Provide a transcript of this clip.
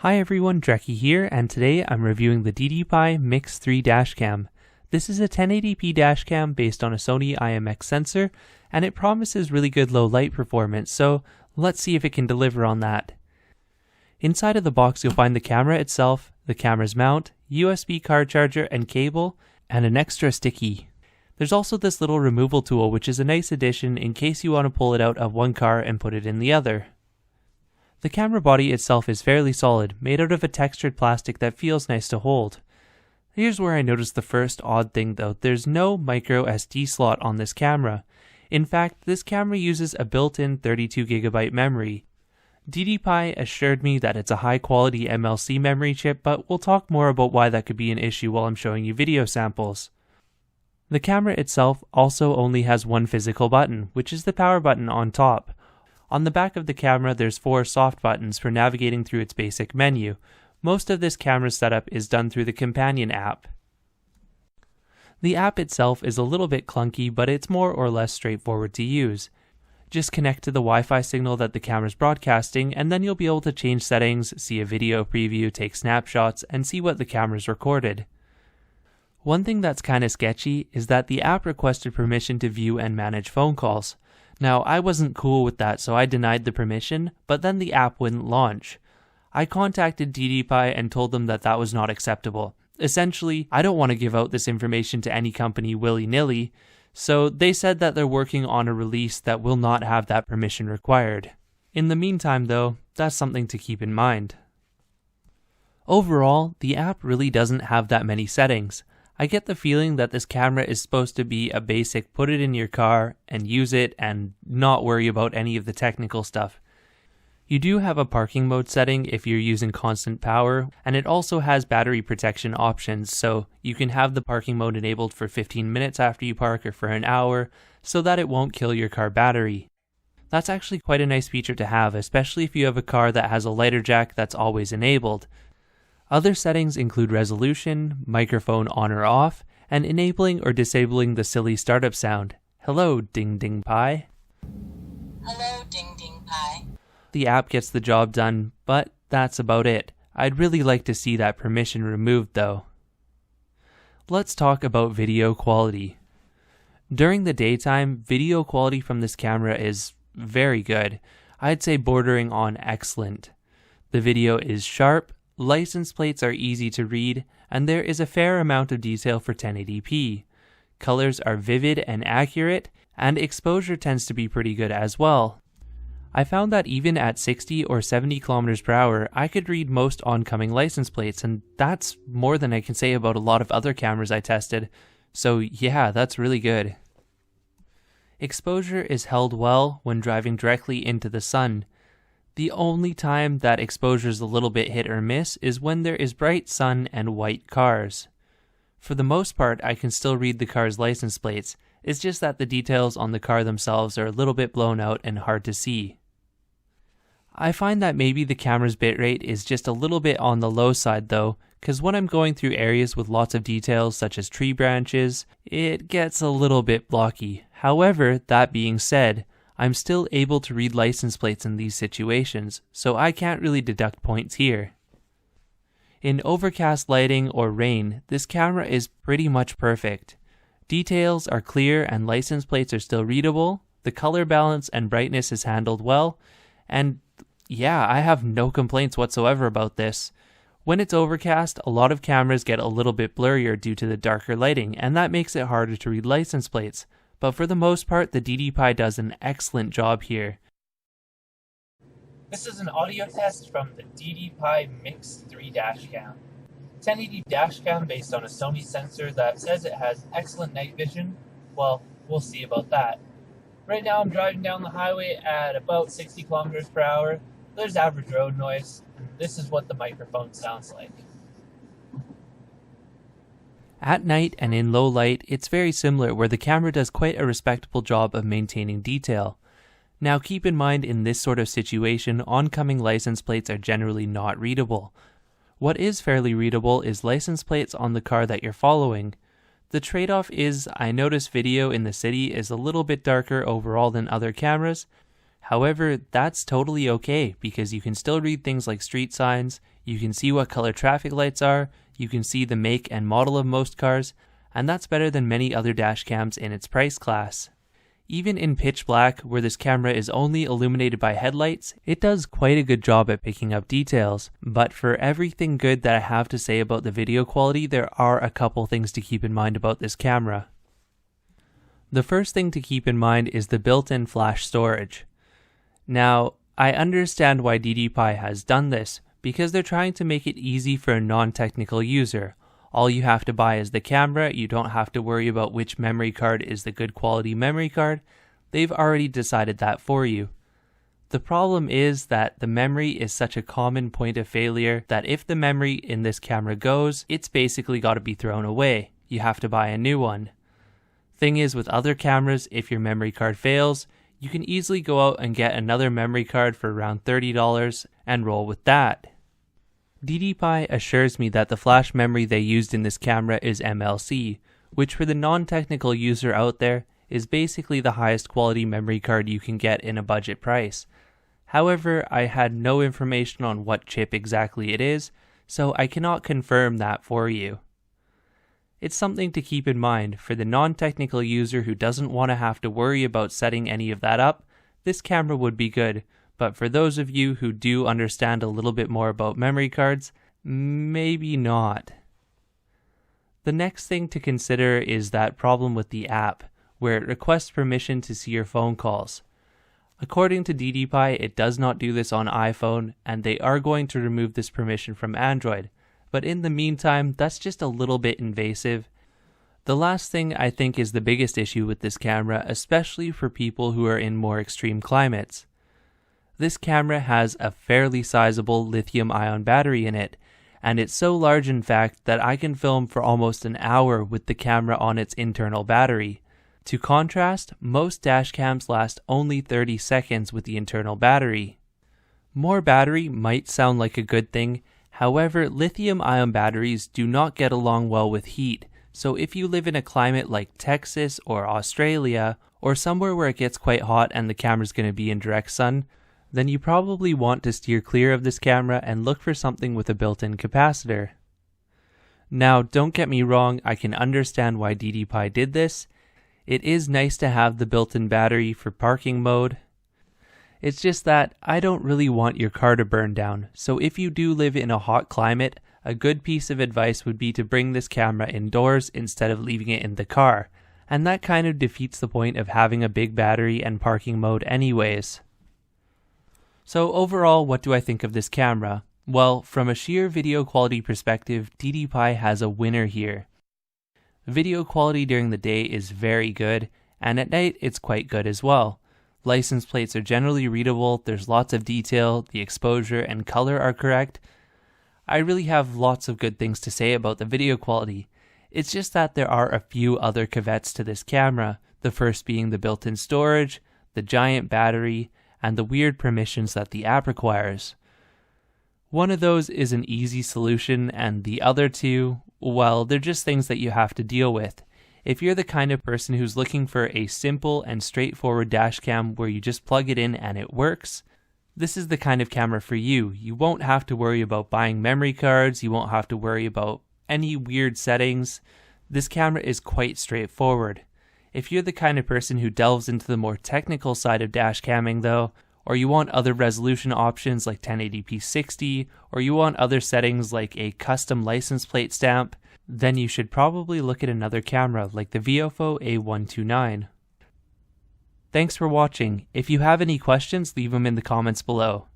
Hi everyone, Dreki here, and today I'm reviewing the DDPai Mix3 Dashcam. This is a 1080p dashcam based on a Sony IMX sensor, and it promises really good low light performance, so let's see if it can deliver on that. Inside of the box you'll find the camera itself, the camera's mount, USB card charger and cable, and an extra sticky. There's also this little removal tool which is a nice addition in case you want to pull it out of one car and put it in the other. The camera body itself is fairly solid, made out of a textured plastic that feels nice to hold. Here's where I noticed the first odd thing though, there's no micro SD slot on this camera. In fact, this camera uses a built-in 32GB memory. DDPai assured me that it's a high quality MLC memory chip, but we'll talk more about why that could be an issue while I'm showing you video samples. The camera itself also only has one physical button, which is the power button on top. On the back of the camera there's 4 soft buttons for navigating through its basic menu. Most of this camera setup is done through the companion app. The app itself is a little bit clunky, but it's more or less straightforward to use. Just connect to the Wi-Fi signal that the camera's broadcasting, and then you'll be able to change settings, see a video preview, take snapshots, and see what the camera's recorded. One thing that's kinda sketchy is that the app requested permission to view and manage phone calls. Now, I wasn't cool with that, so I denied the permission, but then the app wouldn't launch. I contacted DDPai and told them that that was not acceptable. Essentially, I don't want to give out this information to any company willy-nilly, so they said that they're working on a release that will not have that permission required. In the meantime though, that's something to keep in mind. Overall, the app really doesn't have that many settings. I get the feeling that this camera is supposed to be a basic put it in your car and use it and not worry about any of the technical stuff. You do have a parking mode setting if you're using constant power, and it also has battery protection options, so you can have the parking mode enabled for 15 minutes after you park or for an hour so that it won't kill your car battery. That's actually quite a nice feature to have, especially if you have a car that has a lighter jack that's always enabled. Other settings include resolution, microphone on or off, and enabling or disabling the silly startup sound. Hello, Ding Ding Pai. Hello, Ding Ding Pai. The app gets the job done, but that's about it. I'd really like to see that permission removed though. Let's talk about video quality. During the daytime, video quality from this camera is very good. I'd say bordering on excellent. The video is sharp, license plates are easy to read, and there is a fair amount of detail for 1080p. Colors are vivid and accurate, and exposure tends to be pretty good as well. I found that even at 60 or 70 km per hour, I could read most oncoming license plates, and that's more than I can say about a lot of other cameras I tested, so yeah, that's really good. Exposure is held well when driving directly into the sun. The only time that exposure is a little bit hit or miss is when there is bright sun and white cars. For the most part, I can still read the car's license plates. It's just that the details on the car themselves are a little bit blown out and hard to see. I find that maybe the camera's bitrate is just a little bit on the low side though, because when I'm going through areas with lots of details such as tree branches, it gets a little bit blocky. However, that being said, I'm still able to read license plates in these situations, so I can't really deduct points here. In overcast lighting or rain, this camera is pretty much perfect. Details are clear and license plates are still readable, the color balance and brightness is handled well, and yeah, I have no complaints whatsoever about this. When it's overcast, a lot of cameras get a little bit blurrier due to the darker lighting, and that makes it harder to read license plates. But for the most part, the DDPai does an excellent job here. This is an audio test from the DDPai Mix3 Dashcam. 1080 dashcam based on a Sony sensor that says it has excellent night vision. Well, we'll see about that. Right now I'm driving down the highway at about 60 kilometers per hour. There's average road noise, and this is what the microphone sounds like. At night and in low light, it's very similar where the camera does quite a respectable job of maintaining detail. Now keep in mind in this sort of situation, oncoming license plates are generally not readable. What is fairly readable is license plates on the car that you're following. The trade-off is I notice video in the city is a little bit darker overall than other cameras. However, that's totally okay because you can still read things like street signs, you can see what color traffic lights are, you can see the make and model of most cars, and that's better than many other dash cams in its price class. Even in pitch black, where this camera is only illuminated by headlights, it does quite a good job at picking up details. But for everything good that I have to say about the video quality, there are a couple things to keep in mind about this camera. The first thing to keep in mind is the built-in flash storage. Now, I understand why DDPai has done this, because they're trying to make it easy for a non-technical user. All you have to buy is the camera, you don't have to worry about which memory card is the good quality memory card. They've already decided that for you. The problem is that the memory is such a common point of failure that if the memory in this camera goes, it's basically got to be thrown away. You have to buy a new one. Thing is, with other cameras, if your memory card fails, you can easily go out and get another memory card for around $30 and roll with that. DDPai assures me that the flash memory they used in this camera is MLC, which for the non-technical user out there is basically the highest quality memory card you can get in a budget price. However, I had no information on what chip exactly it is, so I cannot confirm that for you. It's something to keep in mind for the non-technical user who doesn't want to have to worry about setting any of that up. This camera would be good. But for those of you who do understand a little bit more about memory cards, maybe not. The next thing to consider is that problem with the app, where it requests permission to see your phone calls. According to DDPai, it does not do this on iPhone, and they are going to remove this permission from Android. But in the meantime, that's just a little bit invasive. The last thing I think is the biggest issue with this camera, especially for people who are in more extreme climates. This camera has a fairly sizable lithium-ion battery in it, and it's so large in fact that I can film for almost an hour with the camera on its internal battery. To contrast, most dash cams last only 30 seconds with the internal battery. More battery might sound like a good thing, however, lithium-ion batteries do not get along well with heat, so if you live in a climate like Texas or Australia, or somewhere where it gets quite hot and the camera's going to be in direct sun, then you probably want to steer clear of this camera and look for something with a built-in capacitor. Now, don't get me wrong, I can understand why DDPai did this. It is nice to have the built-in battery for parking mode. It's just that I don't really want your car to burn down, so if you do live in a hot climate, a good piece of advice would be to bring this camera indoors instead of leaving it in the car, and that kind of defeats the point of having a big battery and parking mode anyways. So overall, what do I think of this camera? Well, from a sheer video quality perspective, DDPai has a winner here. Video quality during the day is very good, and at night it's quite good as well. License plates are generally readable, there's lots of detail, the exposure and color are correct. I really have lots of good things to say about the video quality. It's just that there are a few other caveats to this camera, the first being the built-in storage, the giant battery, and the weird permissions that the app requires. One of those is an easy solution, and the other two, well, they're just things that you have to deal with. If you're the kind of person who's looking for a simple and straightforward dashcam where you just plug it in and it works, this is the kind of camera for you. You won't have to worry about buying memory cards, you won't have to worry about any weird settings. This camera is quite straightforward. If you're the kind of person who delves into the more technical side of dash camming though, or you want other resolution options like 1080p 60, or you want other settings like a custom license plate stamp, then you should probably look at another camera like the Viofo A129. Thanks for watching. If you have any questions, leave them in the comments below.